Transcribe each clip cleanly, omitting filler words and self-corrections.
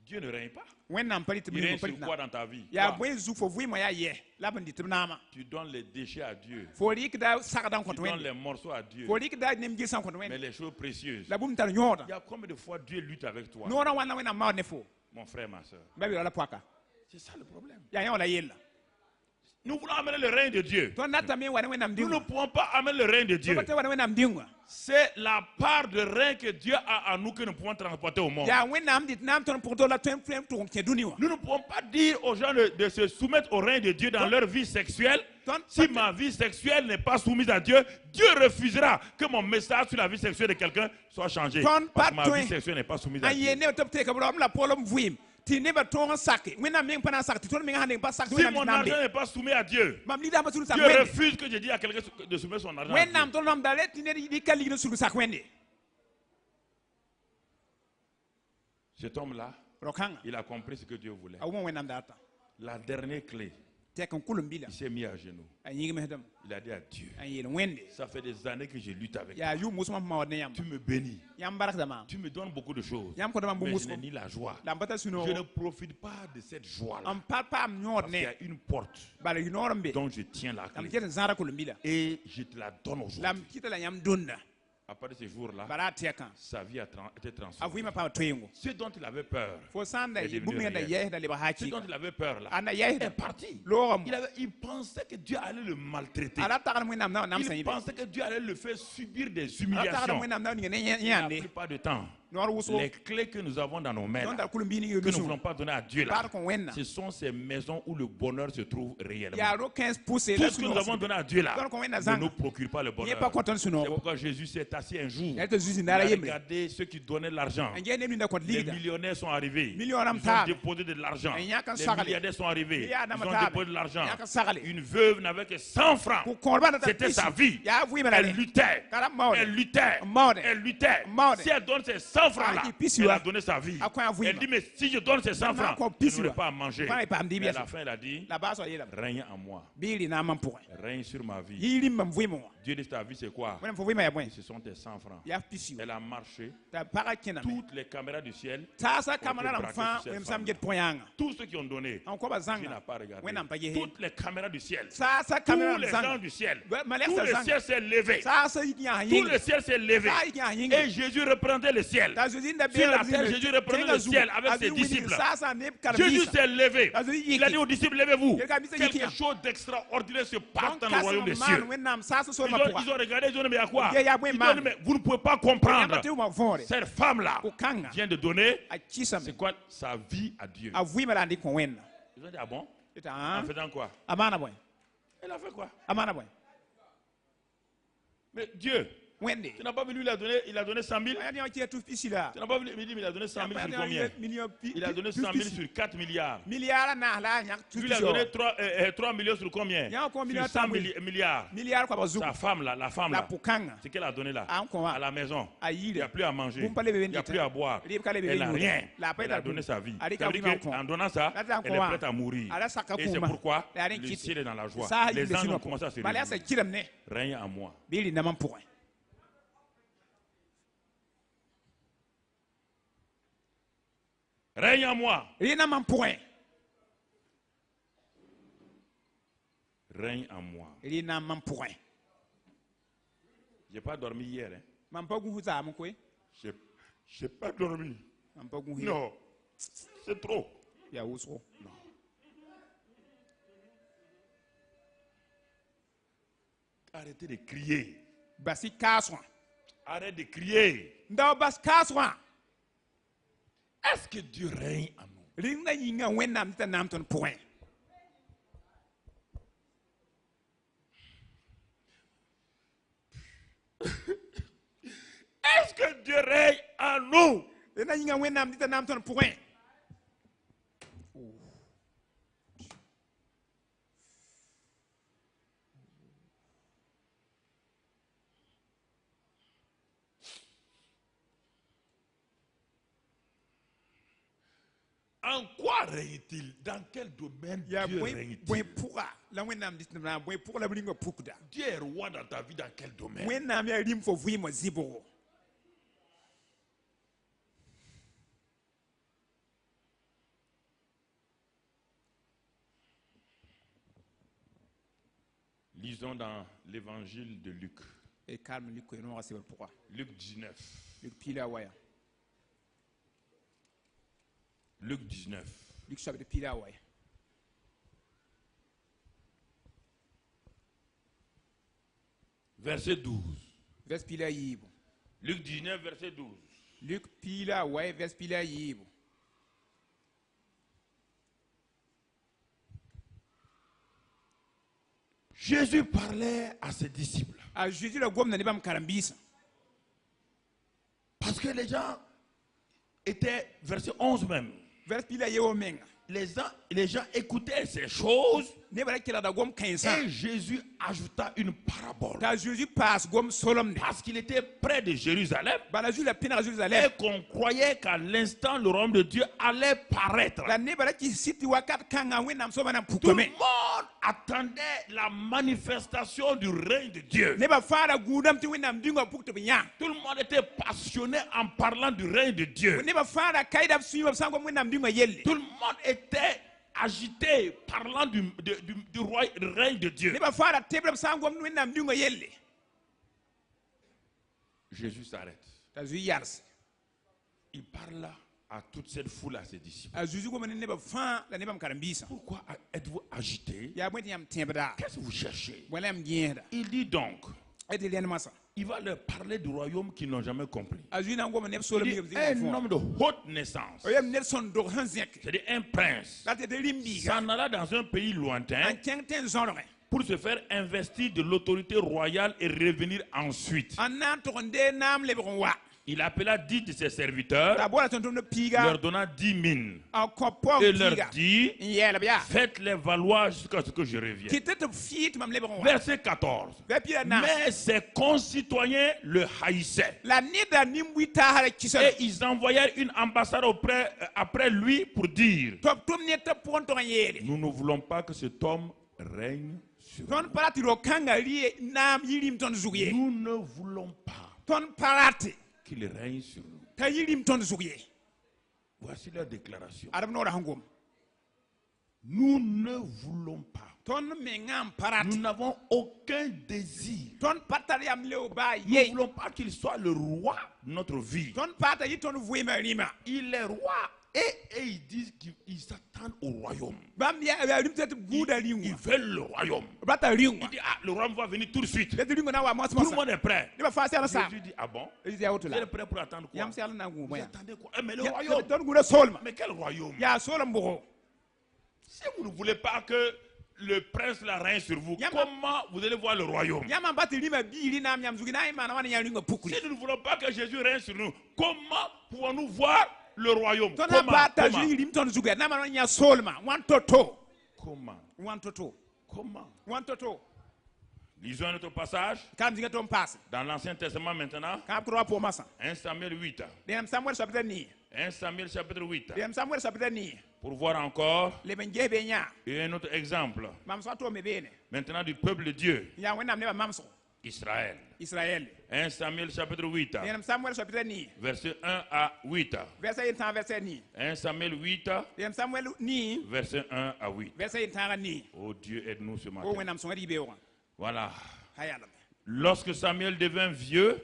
Dieu ne règne pas. Il règne sur quoi dans ta vie? Tu donnes les déchets à Dieu. Tu donnes les morceaux à Dieu. Mais les choses précieuses, il y a combien de fois Dieu lutte avec toi? Mon frère, ma soeur. C'est ça le problème. Nous voulons amener le règne de Dieu. Nous ne pouvons pas amener le règne de Dieu. C'est la part de règne que Dieu a à nous que nous pouvons transporter au monde. Nous ne pouvons pas dire aux gens de se soumettre au règne de Dieu dans leur vie sexuelle. Si ma vie sexuelle n'est pas soumise à Dieu, Dieu refusera que mon message sur la vie sexuelle de quelqu'un soit changé. Parce que ma vie sexuelle n'est pas soumise à Dieu. Si mon argent n'est pas soumis à Dieu, Dieu refuse que je dise à quelqu'un de soumettre son argent à Dieu. Cet homme-là, il a compris ce que Dieu voulait. La dernière clé, il s'est mis à genoux. Il a dit à Dieu, ça fait des années que je lutte avec toi. Tu me bénis. Tu me donnes beaucoup de choses. Mais je n'ai ni la joie. Je ne profite pas de cette joie-là. Parce qu'il y a une porte dont je tiens la clé. Et je te la donne aujourd'hui. Après ce jour-là, sa vie a été transformée. Ce dont il avait peur est devenu réel. Ce dont il avait peur là est parti. Il pensait que Dieu allait le maltraiter. Il pensait que Dieu allait le faire subir des humiliations. La plupart du temps, les clés que nous avons dans nos mains, là, que nous ne voulons pas donner à Dieu, là, ce sont ces maisons où le bonheur se trouve réellement. Tout ce que nous avons donné à Dieu là ne nous procure pas le bonheur. C'est pourquoi Jésus s'est assis un jour. Il a regardé ceux qui donnaient l'argent. Les millionnaires sont arrivés. Ils ont déposé de l'argent. Les milliardaires sont arrivés. Ils ont déposé de l'argent. Une veuve n'avait que 100 francs. C'était sa vie. Elle luttait. Elle luttait. Elle luttait. Si elle donne ses 100 francs là, elle a donné sa vie. Elle dit, mais si je donne ces 100 francs, je n'aurai pas à manger. Mais à la fin, elle a dit, règne en moi. Règne sur ma vie. Dieu dit, ta vie c'est quoi? Ce sont tes 100 francs. Elle a marché. Toutes les caméras du ciel. Tous ceux qui ont donné, Dieu n'a pas regardé. Toutes les caméras du ciel. Tous les gens du ciel. Tout le ciel s'est levé. Tout le ciel s'est levé. Et Jésus reprenait le ciel. Sur la terre, Jésus reprenait le ciel avec ses disciples. Jésus s'est levé. Il a dit aux disciples, levez-vous. Quelque chose d'extraordinaire se passe dans le royaume des cieux. Ils ont regardé, ils ont dit, mais à quoi? Ils ont dit, mais vous ne pouvez pas comprendre. Cette femme-là vient de donner, c'est quoi? Sa vie à Dieu. Ils ont dit, ah bon? En faisant quoi? Elle a fait quoi? Mais Dieu, tu n'as pas vu lui, il a donné 100 000. Tu n'as pas vu, il a donné 100 000 sur combien? Il a donné 100 000 sur 4 milliards. Lui, il a donné 3 millions sur combien? Sur 100 milliards. Sa femme là, la femme là, c'est qu'elle a donné là, à la maison. Il n'y a plus à manger, il n'y a plus à boire. Elle n'a rien. Elle a donné sa vie. Ça veut dire qu'en donnant ça, elle est prête à mourir. Et c'est pourquoi le ciel est dans la joie. Les anges ont commencé à se réunir. Règne en moi. Règne en moi. Règne en moi. J'ai pas dormi hier. J'ai pas dormi. Non. C'est trop. Non. Arrêtez de crier. Arrête de crier. Est-ce que Dieu règne en nous? Est-ce que Dieu règne en nous? En quoi règne-t-il? Dans quel domaine Dieu règne-t-il? Dieu est roi dans ta vie, dans quel domaine? Lisons dans l'évangile de Luc. Luc 19. Luc 19. Verset 12. Luc 19, verset 12. Jésus parlait à ses disciples. Parce que les gens étaient, verset 11 même. Les gens écoutaient ces choses. Et Jésus ajouta une parabole. Parce qu'il était près de Jérusalem. Et qu'on croyait qu'à l'instant le royaume de Dieu allait paraître. Tout le monde attendait la manifestation du règne de Dieu. Tout le monde était passionné en parlant du règne de Dieu. Tout le monde était agité parlant du règne de Dieu. Jésus s'arrête. Il parle à toute cette foule, à ses disciples. Pourquoi êtes-vous agité? Qu'est-ce que vous cherchez? Il dit donc, il va leur parler du royaume qu'ils n'ont jamais compris. Il dit, un homme de haute naissance, c'est-à-dire un prince, s'en alla dans un pays lointain pour se faire investir de l'autorité royale et revenir ensuite. Il appela 10 de ses serviteurs, leur donna 10 mines et leur dit, faites-les valoir jusqu'à ce que je revienne. Verset 14. Mais ses concitoyens le haïssaient. Et ils envoyèrent une ambassade après lui pour dire, nous ne voulons pas que cet homme règne sur nous. Nous ne voulons pas qu'il règne sur nous. Voici leur déclaration. Nous ne voulons pas. Nous n'avons aucun désir. Nous ne voulons pas qu'il soit le roi de notre vie. Il est roi. Et ils disent qu'ils s'attendent au royaume. Ils veulent le royaume. Il dit, le royaume va venir tout de suite. Tout le monde est prêt. Jésus dit, ah bon? Vous êtes prêt pour attendre quoi? Vous attendez quoi? Mais le royaume. Mais quel royaume? Si vous ne voulez pas que le prince la règne sur vous, comment vous allez voir le royaume? Si nous ne voulons pas que Jésus règne sur nous, comment pouvons-nous voir le royaume? Comment? Lisons un autre passage dans l'Ancien Testament maintenant. 1 Samuel 8. 1 Samuel chapitre 8. Pour voir encore et un autre exemple maintenant du peuple de Dieu, Israël. 1 Samuel chapitre 8. Verset 1 à 8. 1 Samuel 8. Verset 1 à 8. Oh Dieu, aide-nous ce matin. Voilà. Lorsque Samuel devint vieux,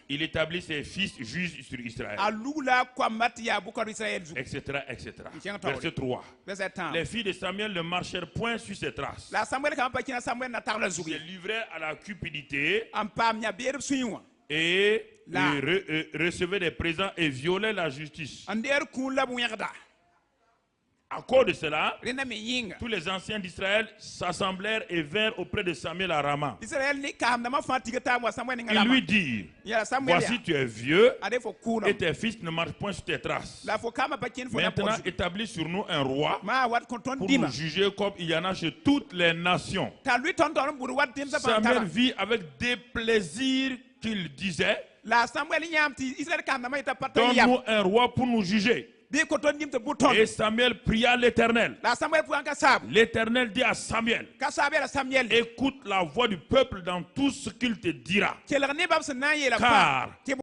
il établit ses fils juges sur Israël, etc., etc. Verset 3. Les filles de Samuel ne marchèrent point sur ses traces. Ils se livraient à la cupidité et recevaient des présents et violaient la justice. À cause de cela, tous les anciens d'Israël s'assemblèrent et vinrent auprès de Samuel à Rama. Ils lui dirent, voici tu es vieux et tes fils ne marchent point sur tes traces. Maintenant établis sur nous un roi pour nous juger comme il y en a chez toutes les nations. Samuel vit avec déplaisir qu'il disait, donne-nous un roi pour nous juger. Et Samuel pria l'Éternel. L'Éternel dit à Samuel, écoute la voix du peuple dans tout ce qu'il te dira. Car